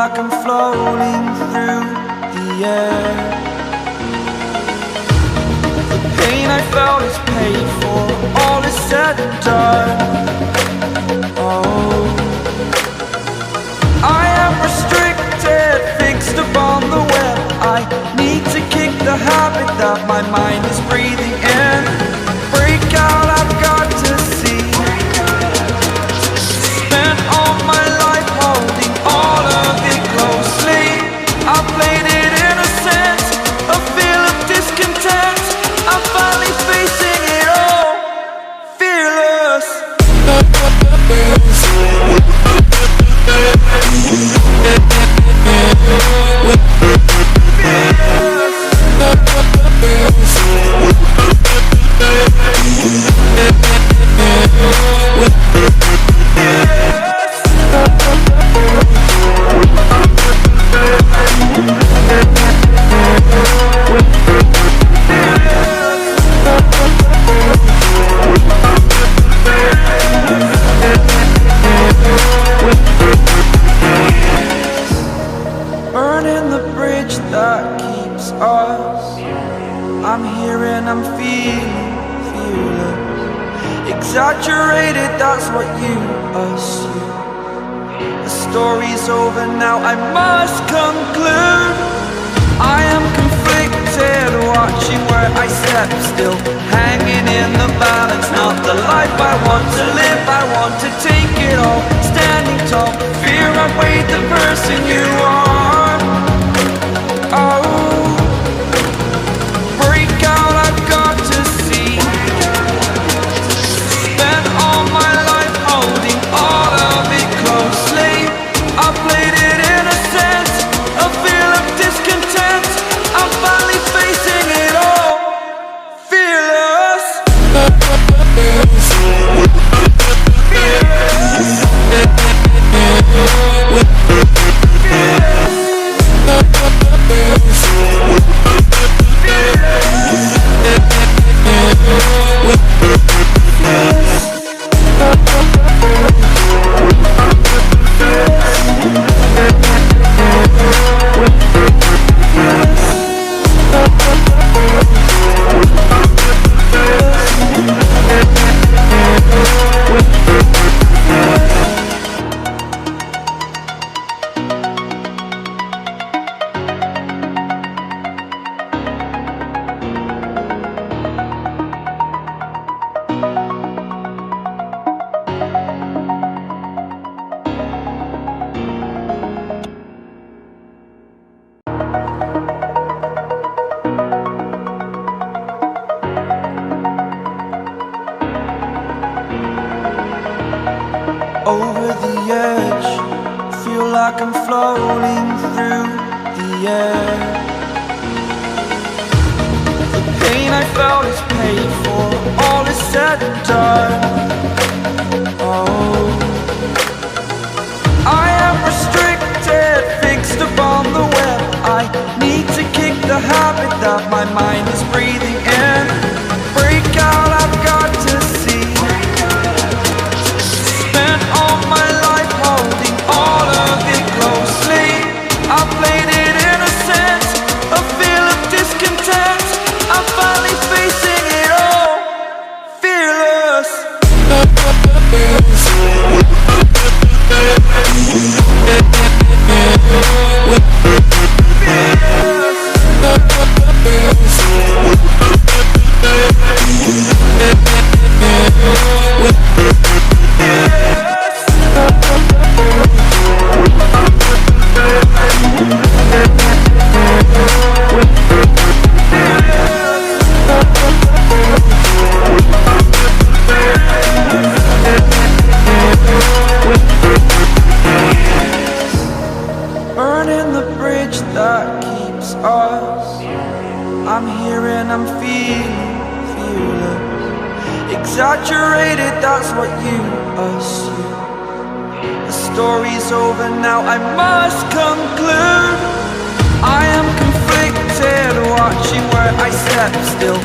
like I'm floating through the air. The pain I felt is paid for, all is said and done. Oh, I am restricted, fixed upon the web. I need to kick the habit that my mind is breathing in. Break out, I've got to see. Spent all my life holding all of it closely. I played it innocent, a feel of discontent. I'm finally facing it all, fearless. Burning the bridge that keeps us. I'm here and I'm feeling fearless. Exaggerated, that's what you assume. The story's over now, I must conclude. I am conflicted, watching where I step still, hanging in the balance. Not the life I want to live, I want to take it all. Standing tall, fear I've weighed the person you are. Oh, break out, I've got to see. Spent all my life holding all of it closely. I played it innocent, a feel of discontent. I'm finally facing it all, fearless. Over the edge, feel like I'm floating through the air. The pain I felt is paid for, all is said and done. Oh, I am restricted, fixed upon the web. I need to kick the habit that my mind is breathing in. Break out, I've got to see. Spent all my life holding all of it closely. I played it innocent, a feel of discontent. I'm finally facing it all, fearless. Burning the bridge that keeps us. I'm here and I'm feeling fearless. Exaggerated, that's what you assume. The story's over now, I must conclude. I am conflicted, watching where I step still,